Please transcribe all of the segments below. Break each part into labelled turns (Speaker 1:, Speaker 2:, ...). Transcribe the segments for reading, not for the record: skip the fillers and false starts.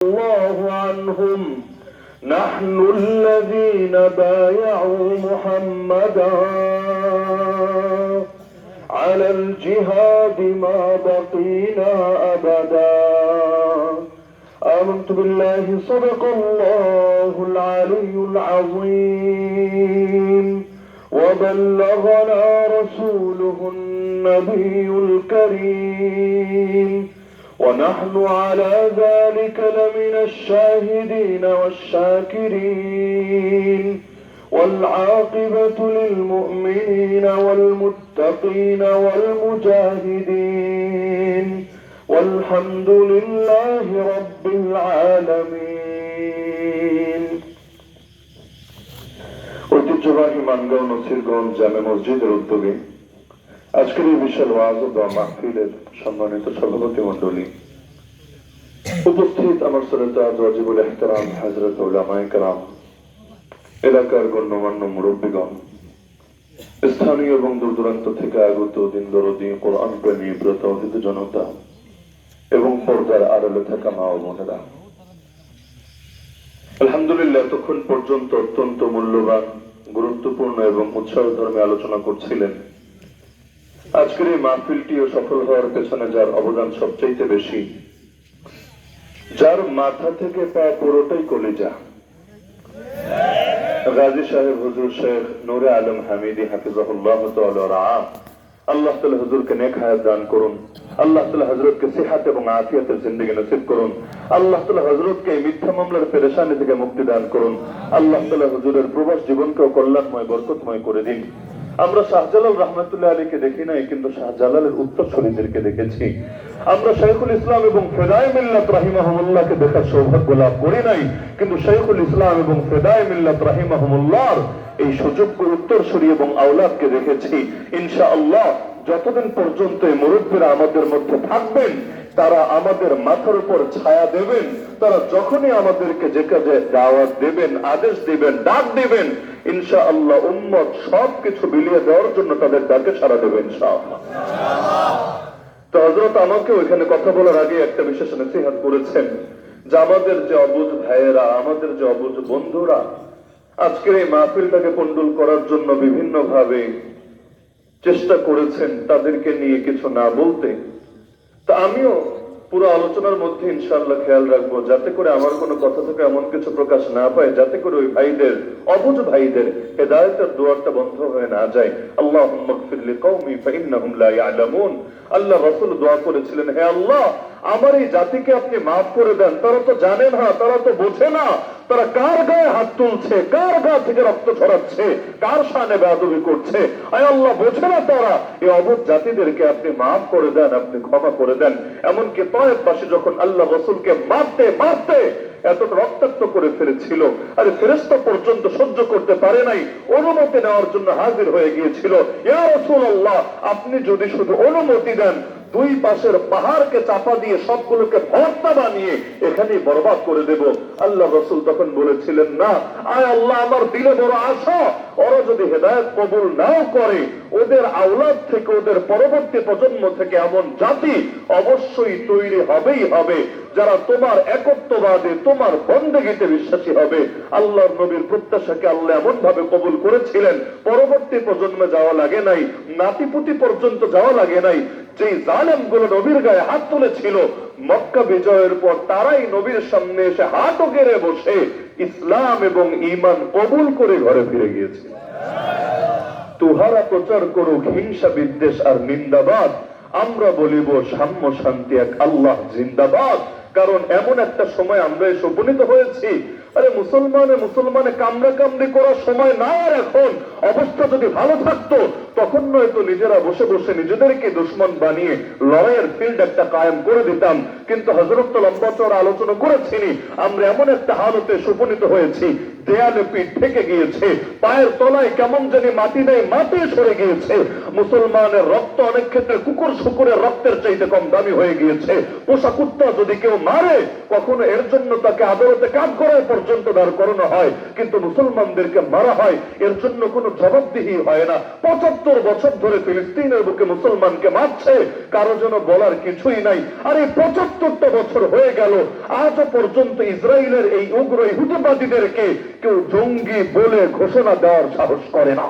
Speaker 1: الله عنهم نحن الذين بايعوا محمدا على الجهاد ما بقينا أبدا آمنت بالله صدق الله العلي العظيم وبلغنا رسوله النبي الكريم ونحن على ذلك لمن الشاهدين والشاكرين والعاقبة للمؤمنين والمتقين والمجاهدين والحمد لله رب العالمين ঐতিহ্যবাহী মানগাঁও নছিরগঞ্জ জামে মসজিদের উদ্যোগে আজকের এই বিশাল ওয়াজ ও দোয়া মাহফিলের সম্মানিত সভাপতি মণ্ডলী, উপস্থিত আমার শ্রদ্ধেয় ওয়াজিবুল ইহতিরাম হযরত উলামায়ে কেরাম, এলাকার গণ্যমান্য মুরব্বীগণ, স্থানীয় এবং দূর দূরান্ত থেকে আগত দিন দরদি কোরআন প্রেমী ব্রতহিত জনতা এবং পর্দার আড়ালে থাকা মা ও বোনেরা, আলহামদুলিল্লাহ এতক্ষণ পর্যন্ত অত্যন্ত মূল্যবান, গুরুত্বপূর্ণ এবং উৎসাহধর্মী আলোচনা করছিলেন। আজকের এই মাহফিলটিও সফল হওয়ার পেছনে যার অবদান সবচাইতে বেশি, যার মাথা থেকে পা পুরোটাই কলিজা, গাজী সাহেব হুজুর শেখ নূরে আলম হামিদি হাফিজাহুল্লাহ তাআলা রাআ। আল্লাহ তাআলা হুজুরকে নেক হায়াত দান করুন, আল্লাহ তাআলা হযরতকে সিহাত এবং আফিয়াতের জিন্দেগি নসিব করুন, আল্লাহ তাআলা হযরতকে এই মিথ্যা মামলার পেরেশানি থেকে মুক্তি দান করুন, আল্লাহ তাআলা হুজুরের প্রবাস জীবনকেও কল্যাণময় বরকতময় করে দিন। আমরা শাহজালাল রহমাতুল্লাহ আলাইহিকে দেখি নাই, কিন্তু শাহজালালের উত্তরসূরিদেরকে দেখেছি। আমরা শাইখুল ইসলাম এবং ফেদায়ে মিল্লাত রাহিমাহুমুল্লাহকে দেখার সৌভাগ্য লাভ করি নাই, কিন্তু শাইখুল ইসলাম এবং ফেদায়ে মিল্লাত রাহিমাহুমুল্লাহর এই সুযোগ্য উত্তরসূরি এবং আওলাদকে দেখেছি। ইনশাআল্লাহ যতদিন পর্যন্ত এই মুরব্বীরা আমাদের মধ্যে থাকবেন, তারা আমাদের মাথার উপর ছায়া দেবেন। তারা যখনই আমাদেরকে যে কাজে দাওয়াত দেবেন, আদেশ দিবেন, ডাক দিবেন, ইনশাআল্লাহ উম্মত সবকিছু বিলিয়ে দেওয়ার জন্য তাদের ডাকে সাড়া দেবেন ইনশাআল্লাহ। তো হযরত আমাকে ওইখানে কথা বলার আগে একটা বিশেষ নসিহত করেছেন যে আমাদের যে অবুঝ ভাইয়েরা, আমাদের যে অবুঝ বন্ধুরা আজকের এই মাহফিলটাকে পন্ডল করার জন্য বিভিন্ন ভাবে চেষ্টা করেছেন, তাদেরকে নিয়ে কিছু না বলতে। তা আমিও পুরো আলোচনার মধ্যে ইনশাআল্লাহ খেয়াল রাখবো যাতে করে আমার কোনো কথা থেকে এমন কিছু প্রকাশ না পায়, যাতে করে ওই ভাইদের, অবুঝ ভাইদের হেদায়েতের দুয়ারটা বন্ধ হয়ে না যায়। আল্লাহুম্মা গফির লিকওমি ফাইন্নাহুম লা ইয়ালামুন। আল্লাহ রাসূল দোয়া করেছিলেন, হে আল্লাহ আমার এই জাতিকে আপনি মাফ করে দেন, তারা তো জানে না, তারা তো বোঝে না, তারা কার গায়ে হাত তুলছে, কার গা থেকে রক্ত ছড়াচ্ছে, কার শানে বেয়াদবি করছে, আয় আল্লাহ বোঝে না তারা। এই অবুঝ জাতিদেরকে আপনি মাফ করে দেন, আপনি ক্ষমা করে দেন। এমনকি তায়েফবাসী যখন আল্লাহ রাসূলকে মারতে মারতে এতটা রক্তাক্ত করে ফেলেছিল, আরে ফেরেশতা পর্যন্ত সহ্য করতে পারে নাই, অনুমতি নেওয়ার জন্য হাজির হয়ে গিয়েছিল। ইয়া রাসূলুল্লাহ আপনি যদি শুধু অনুমতি দেন, দুই পাশের পাহাড়কে চাপা দিয়ে সবগুলোকে ভর্তা বানিয়ে এখানেই বরবাদ করে দেব। আল্লাহ রাসূল তখন বলেছিলেন, না, আয় আল্লাহ আমার দিলে বড় আশা, ওরা যদি হেদায়েত কবুল নাও করে, ওদের আওলাদ থেকে, ওদের পরবর্তী প্রজন্ম থেকে এমন জাতি অবশ্যই তৈরি হবেই হবে যারা তোমার একত্ববাদে, তোমার বন্দেগীতে বিশ্বাসী হবে। আল্লাহর নবীর প্রত্যাশাকে আল্লাহ এমন ভাবে কবুল করেছিলেন, পরবর্তী প্রজন্মে যাওয়া লাগে নাই, নাতিপুতি পর্যন্ত যাওয়া লাগে নাই। যেই জালেমগুলো নবীর গায়ে হাত তুলেছিল, মক্কা বিজয়ের পর তারাই নবীর সামনে এসে হাতও গেড়ে বসে ইসলাম এবং ঈমান কবুল করে ঘরে ফিরে গিয়েছে। তুহারা প্রচার করুক হিংসা, বিদ্বেষ আর নিন্দাবাদ, আমরা বলিব সাম্য শান্তি এক আল্লাহ জিন্দাবাদ। কারণ এমন একটা সময় আমরা এসে উপনীত হয়েছি, আরে মুসলমানে কামড়া কামড়ি করার সময় না। আর এখন অবস্থা যদি ভালো থাকতো, তখন নয়তো নিজেরা বসে বসে নিজেদেরকে দুশ্মন বানিয়ে লড়াইয়ের ফিল্ড একটা কায়েম করে দিতাম। কিন্তু হযরত তো লম্বা চড়া আলোচনা করেছিনি, আমরা এমন একটা হালতে উপনীত হয়েছি, দেয়ালে পিঠ ঠেকে গিয়েছে, পায়ের তলায় কেমন জানি মাটি নেই, মাটি সরে গিয়েছে। মুসলমানের রক্ত অনেক ক্ষেত্রে কুকুর শুকুরের রক্তের চাইতে কম দামি হয়ে গিয়েছে। পোষা কুত্তা যদি কেউ মারে কখনো এর জন্য তাকে আদালতে কাজ করার পর্যন্ত দাঁড় করানো হয়, কিন্তু মুসলমানদেরকে মারা হয় এর জন্য কোনো জবাবদিহি হয় না। ৭৫ বছর ধরে ফিলিস্তিনের বুকে মুসলমানকে মারছে, কারো যেন বলার কিছুই নাই। আর এই ৭৫টা বছর হয়ে গেল, আজও পর্যন্ত ইসরায়েলের এই উগ্র ইহুদিবাদীদেরকে কেউ জঙ্গি বলে ঘোষণা দেওয়ার সাহস করে না।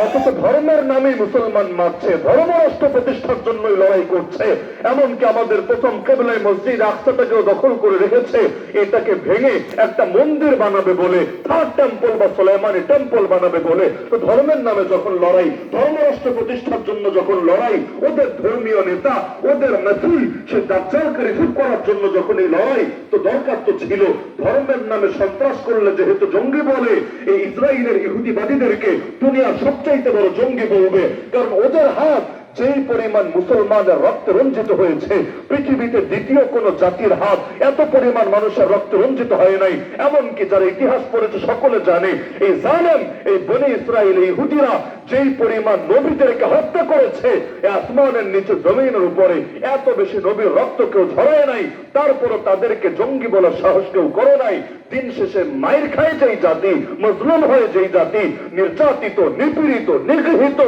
Speaker 1: অথচ ধর্মের নামে মুসলমান মারছে, ধর্ম রাষ্ট্র প্রতিষ্ঠার জন্যই লড়াই করছে। এমনকি আমাদের প্রথম কেবলাই মসজিদ আকসাটাকেও দখল করে রেখেছে, এটাকে ভেঙে একটা মন্দির বানাবে বলে, থার্ড টেম্পল বা সুলাইমানি টেম্পল বানাবে বলে। তো ধর্মের নামে যখন লড়াই, ধর্ম রাষ্ট্র প্রতিষ্ঠার জন্য যখন লড়াই, ওদের ধর্মীয় নেতা, ওদের মেথুল সে দাজ্জালকে রিসিভ করার জন্য যখন এই লড়াই, তো দরকার তো ছিল ধর্মের নামে সন্ত্রাস করলে যেহেতু জঙ্গি বলে, এই ইসরায়েলের ইহুদিবাদীদেরকে দুনিয়ার সবচাইতে বড় জঙ্গি বলবে। কারণ ওদের হাত যেই পরিমাণ মুসলমানের রক্তে রঞ্জিত হয়েছে, পৃথিবীতে দ্বিতীয় কোন জাতির হাত এত পরিমাণ মানুষের রক্তে রঞ্জিত হয় নাই। এমনকি যারা ইতিহাস পড়েছে সকলে জানে এই জালেম, এই বনি ইসরায়েল, এই ইহুদিরা যেই পরিমাণ নবীদেরকে হত্যা করেছে, আসমানের নিচে জমিনের উপরে এত বেশি নবীর রক্ত কেউ ঝরায় নাই, তারপরও তাদেরকে জঙ্গি বলার সাহস কেউ করে নাই। দিন শেষে মায়ের খায় যেই জাতি, মজলুম হয়ে যেই জাতি, নির্যাতিত, নিপীড়িত, নিগৃহীত,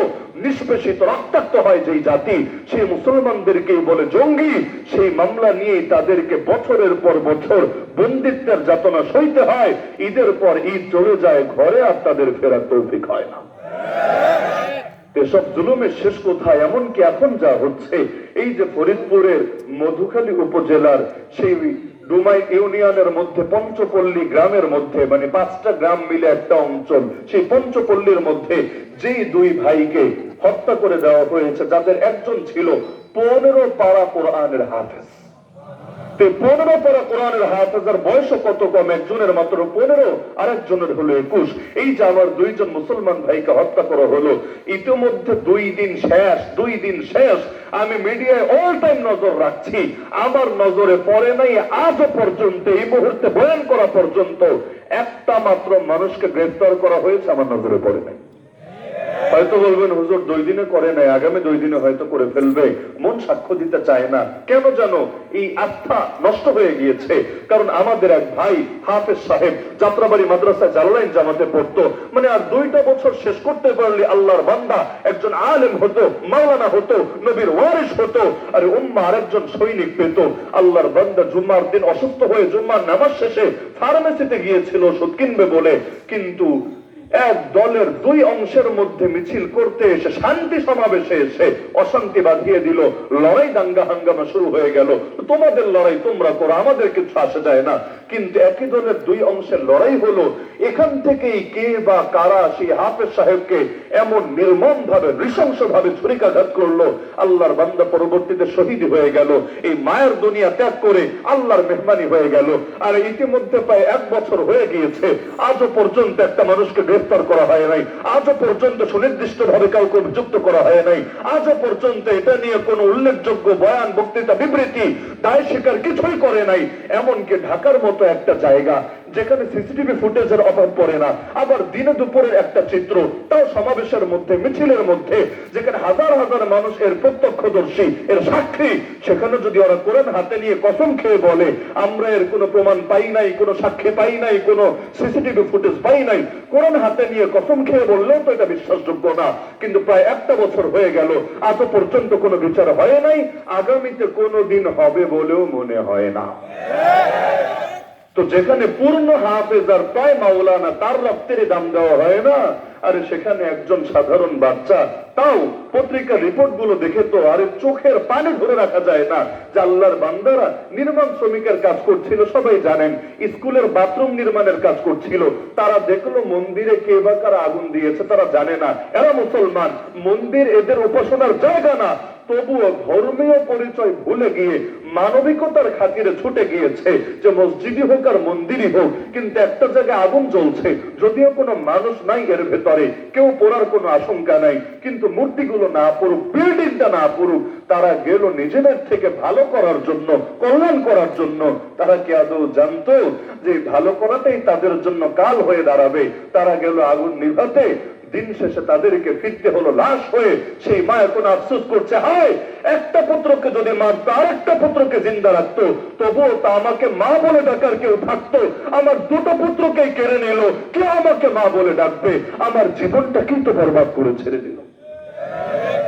Speaker 1: নিষ্পেষিত, রক্তাক্ত হয় যেই জাতি, সেই মুসলমানদেরকে বলে জঙ্গি। সেই মামলা নিয়ে তাদেরকে বছরের পর বছর বন্দিত্বের যাতনা সইতে হয়। ঈদের পর ঈদ চলে যায় ঘরে, আর তাদের ফেরার তৌফিক হয় না। এসব জুলুমের শেষ কোথায়? এমনকি এখন যা হচ্ছে, এই যে ফরিদপুরের মধুখালী উপজেলার সেই ডুমাই ইউনিয়নের মধ্যে পঞ্চপল্লী গ্রামের মধ্যে, মানে 5টা গ্রাম মিলে একটা অঞ্চল, সেই পঞ্চপল্লীর মধ্যে যেই 2 ভাইকে হত্যা করে দেওয়া হয়েছে, যাদের একজন ছিল 15 পারা কোরআনের হাফেজ। 15 পারা কোরআনের হাফেজের বয়স কত কম, একজনের মাত্র 15, আরেকজনের হলো 21। এই যে আমার 2 জন মুসলমান ভাইকে হত্যা করা হলো, ইতিমধ্যে 2 দিন শেষ। আমি মিডিয়ায় অল টাইম নজর রাখছি, আমার নজরে পড়ে নাই আজও পর্যন্ত, এই মুহূর্তে বয়ান করা পর্যন্ত একটা মাত্র মানুষকে গ্রেফতার করা হয়েছে, আমার নজরে পড়ে নাই। হয়তো বলবেন হুজুর 2 দিনে করে নাই, আগামী 2 দিনে হয়তো করে ফেলবে। মন সাক্ষ্য দিতে চায় না, কেন জানো? এই আস্থা নষ্ট হয়ে গিয়েছে। কারণ আমাদের এক ভাই হাফেজ সাহেব যাত্রাবাড়ি মাদ্রাসায় জালালাইন জামাতে পড়তো, মানে আর 2টা বছর শেষ করতে পারলে আল্লাহর বান্দা একজন আলেম হতো, মাওলানা হতো, নবীর ওয়ারিস হতো, আর উম্মাহ আরেকজন সৈনিক পেত। আল্লাহর বান্দা জুম্মার দিন অসুস্থ হয়ে জুম্মার নামাজ শেষে ফার্মেসিতে গিয়েছিল ওষুধ কিনবে বলে, কিন্তু এক দলের 2 অংশের মধ্যে মিছিল করতে এসে, শান্তি সমাবেশে এসে অশান্তি বাঁধিয়ে দিল, লড়াই দাঙ্গা হাঙ্গামা শুরু হয়ে গেল। তোমাদের লড়াই তোমরা করো, আমাদের কিছু আসে যায় না। কিন্তু একই দলের 2 অংশের লড়াই হলো। এখান থেকেই কে বা কারা সেই হাফেজ সাহেবকে এমন নির্মম ভাবে, নৃশংস ভাবে ছুরিকাঘাত করলো, আল্লাহর বান্দা পরবর্তীতে শহীদ হয়ে গেল, এই মায়ের দুনিয়া ত্যাগ করে আল্লাহর মেহমানি হয়ে গেল। আর ইতিমধ্যে প্রায় 1 বছর হয়ে গিয়েছে, আজও পর্যন্ত একটা মানুষকে গ্রেফতার করা হয় নাই, আজও পর্যন্ত সুনির্দিষ্ট ভাবে কাউকে অভিযুক্ত করা হয় নাই, আজও পর্যন্ত এটা নিয়ে কোনো উল্লেখযোগ্য বয়ান, বক্তৃতা, বিবৃতি, দায় স্বীকার কিছুই করে নাই। এমনকি ঢাকার মতো একটা জায়গা যেখানে সিসিটিভি ফুটেজের অভাব পড়ে না, আবার দিনে দুপুরের একটা চিত্র, তাও সমাবেশের মধ্যে, মিছিলের মধ্যে, যেখানে হাজার হাজার মানুষ এর প্রত্যক্ষদর্শী, এর সাক্ষী, সেখানে যদি ওরা কোরআন হাতে নিয়ে কসম খেয়ে বলে আমরা এর কোনো প্রমাণ পাই নাই, কোনো সাক্ষী পাই নাই, কোনো সিসিটিভি ফুটেজ পাই নাই, কোরআন হাতে নিয়ে কসম খেয়ে বললেও তো এটা বিশ্বাসযোগ্য না। কিন্তু প্রায় 1টা বছর হয়ে গেল, আজও পর্যন্ত কোনো বিচার হয় নাই, আগামীতে কোনো দিন হবে বলেও মনে হয় না। তো যেখানে পূর্ণ হাফেজ আর প্রায় মাওলানা, তার রক্তের দাম দেওয়া হয় না, আরে সেখানে একজন সাধারণ বাচ্চা, তাও পত্রিকার রিপোর্ট গুলো দেখে তো আরে চোখের পানি ধরে রাখা যায় না যে আল্লাহর বান্দারা নির্মাণ শ্রমিকের কাজ করছিল, সবাই জানেন, স্কুলের বাথরুম নির্মাণের কাজ করছিল, তারা দেখলো মন্দিরে কে বা কারা আগুন দিয়েছে, তারা জানে না, এরা মুসলমান, মন্দির এদের উপাসনার জায়গা না, তবুও ধর্মীয় পরিচয় ভুলে গিয়ে মানবিকতার খাতিরে ছুটে গিয়েছে যে মসজিদই হোক আর মন্দিরই হোক, কিন্তু একটা জায়গায় আগুন জ্বলছে, যদিও কোনো মানুষ নাই এর ভেতরে, কেউ পড়ার কোনো আশঙ্কা নাই, কিন্তু মূর্তিগুলো না পড়ুক, বিল্ডিংটা না পড়ুক, তারা গেল নিজেদের থেকে ভালো করার জন্য, কল্যাণ করার জন্য। তারা কি আদৌ জানতো যে ভালো করাতেই তাদের জন্য কাল হয়ে দাঁড়াবে? তারা গেল আগুন নিভাতে, দিন শেষে তাদেরকে ফিরতে হলো লাশ হয়ে। সেই মা এখন আফসোস করছে, হায় একটা পুত্রকে যদি মারতো, আরেকটা পুত্রকে জিন্দা রাখতো, তবুও তা আমাকে মা বলে ডাকার কেউ থাকতো। আমার দুটো পুত্রকেই কেড়ে নিল, কে আমাকে মা বলে ডাকবে? আমার জীবনটা কিন্তু বরবাদ করে ছেড়ে দিল।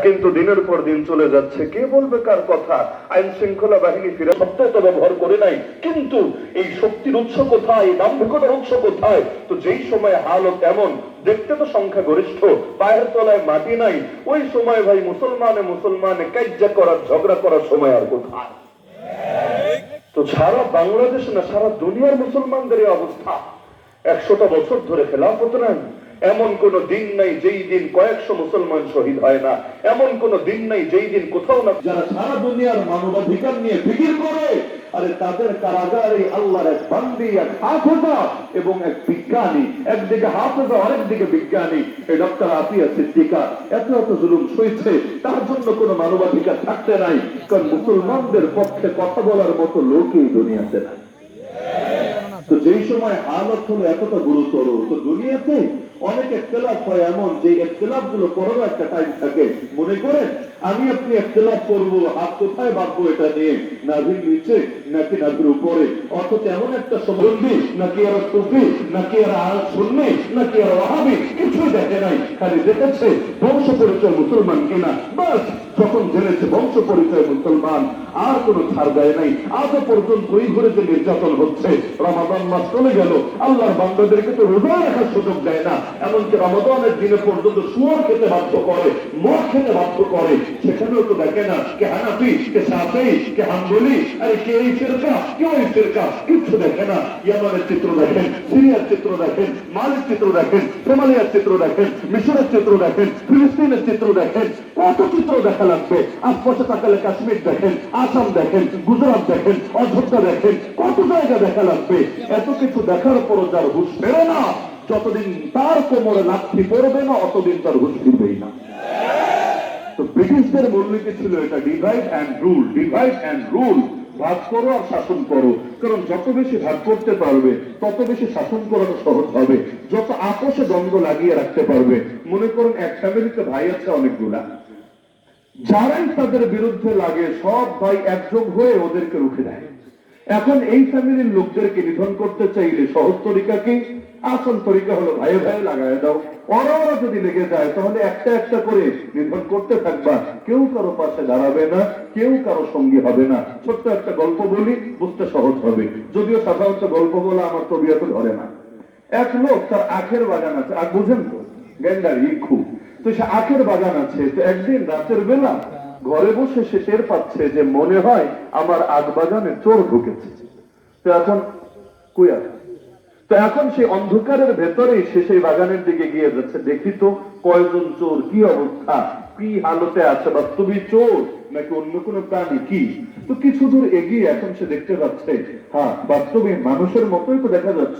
Speaker 1: কিন্তু দিনের পর দিন চলে যাচ্ছে, কে বলবে কার কথা? আইন শৃঙ্খলা বাহিনী ফিরে সত্ত্বেও তো ব্যবহার করে নাই। কিন্তু এই শক্তির উৎস কোথায়? দাম্ভিকতার উৎস কোথায়? তো যেই সময় হালত এমন, দেখতে তো সংখ্যা গরিষ্ঠ, পায়ের তলায় মাটি নাই, ওই সময় ভাই মুসলমানে কাজ্জা করার, ঝগড়া করার সময় আর কোথায়? তো সারা বাংলাদেশ না, সারা দুনিয়ার মুসলমানদের এই অবস্থা। 100টা বছর ধরে খেলাফত নাই, এমন কোন দিন নাই যেই দিন কয়েকশো মুসলমান শহীদ হয় না, এমন কোন দিন নাই যেই দিন কোথাও না। যারা সারা দুনিয়ার মানবাধিকার নিয়ে ফিকির করে, আরে তাদের কারাগারে আল্লাহর এক বান্দি, এক হাফেজা এবং এক বিজ্ঞানী, একদিকে হাফেজা আরেকদিকে বিজ্ঞানী, এই ডক্টর আফিয়া সিদ্দিকা এত জুলুম সইছে, তার জন্য কোনো মানবাধিকার থাকতে নাই। কারণ মুসলমানদের পক্ষে কথা বলার মতো লোকই দুনিয়াতে নাই। তো যেই সময় হালত হলো এতটা গুরুতর, তো দুনিয়াতে অনেক ইখতিলাফ হয় এমন, যে ইখতিলাফ গুলো করার একটা টাইম থাকে। মনে করেন আমি আপনি ইখতিলাফ করবো, হাত কোথায় বাঁধবো এটা নিয়ে, নাভির নিচে নাকি নাভির উপরে, অথচ এমন একটা সমন্বী নাকি আর টুপি নাকি আর আয়াত শুননি নাকি আর ওয়াহাবি কিছুই দেখে নাই, খালি দেখেছে বংশ পরিচয় মুসলমান কিনা, বাস। যখন জেনেছে বংশ পরিচয় মুসলমান, আর কোনো ছাড় দেয় নাই। আজও পর্যন্ত ওই ঘরে যে নির্যাতন হচ্ছে, রমাদান মাস চলে গেল, আল্লাহর বান্দাদেরকে তো রোজা রাখার সুযোগ দেয় না, এমনকি রমাদানের দিনে পর্যন্ত শুয়োর খেতে বাধ্য করে, মদ খেতে বাধ্য করে, সেখানেও তো দেখে না কে হানাফি, কে শাফি, কে হাম্বলি, আরে কে এই ফিরকা, কে ওই ফিরকা, কিচ্ছু দেখে না। ইয়ামানের চিত্র দেখেন, সিরিয়ার চিত্র দেখেন, মালির চিত্র দেখেন, সোমালিয়ার চিত্র দেখেন, মিশরের চিত্র দেখেন, ফিলিস্তিনের চিত্র দেখেন, কত চিত্র দেখা লাগবে। আশপাশে তাকালে কাশ্মীর দেখেন, আসাম দেখেন, গুজরাট দেখেন, অযোধ্যা দেখেন, কত জায়গা দেখা লাগবে। এত কিছু দেখার পরও যার হুঁশ ফেরে না, যতদিন তার কোমরে লাঠি পড়বে না, অতদিন তার হুঁশ ফিরবেই না। তো ব্রিটিশদের মূলনীতি ছিল এটা, divide and rule, divide and rule, ভাগ করো আর শাসন করো। কারণ যত বেশি ভাগ করতে পারবে, তত বেশি শাসন করানো সহজ হবে, যত আপোষে দ্বন্দ্ব লাগিয়ে রাখতে পারবে। মনে করুন এক ফ্যামিলিতে ভাই আছে অনেকগুলা, যারাই তাদের বিরুদ্ধে লাগে সব ভাই একযোগ হয়ে ওদেরকে রুখে দেয়। এখন এই ফ্যামিলির লোকদেরকে নিধন করতে চাইলে সহজ তরিকা কি? আসল তরিকা হলো ভাইয়ে ভাইয়ে লাগায় দাও। ওরা যদি লেগে যায় তাহলে একটা একটা করে নিধন করতে থাকবা, কেউ কারো পাশে দাঁড়াবে না, কেউ কারো সঙ্গী হবে না। ছোট্ট একটা গল্প বলি, বুঝতে সহজ হবে, যদিও সাধারণত গল্প বলা আমার তবিয়তে ধরে না। এক লোক, তার আখের বাগান আছে, আখ বুঝেন তো, গেন্ডার ইক্ষু, তো সে আখের বাগান আছে। তো একদিন রাতের বেলা ঘরে বসে সে টের পাচ্ছে যে মনে হয় আমার আখ বাগানে চোর ঢুকেছে। তো এখন কুয়া, তো এখন সে অন্ধকারের ভেতরেই সে সেই বাগানের দিকে গিয়ে যাচ্ছে, দেখি তো কয়জন চোর, কি অবস্থা, কি হালতে আছে, বাস্তবিক চোর নাকি অন্য কোনো প্রাণী কি। তো কিছু দূর এগিয়ে এখন সে দেখতে পাচ্ছে, হ্যাঁ বাস্তবে মানুষের মতোই তো দেখা যাচ্ছে।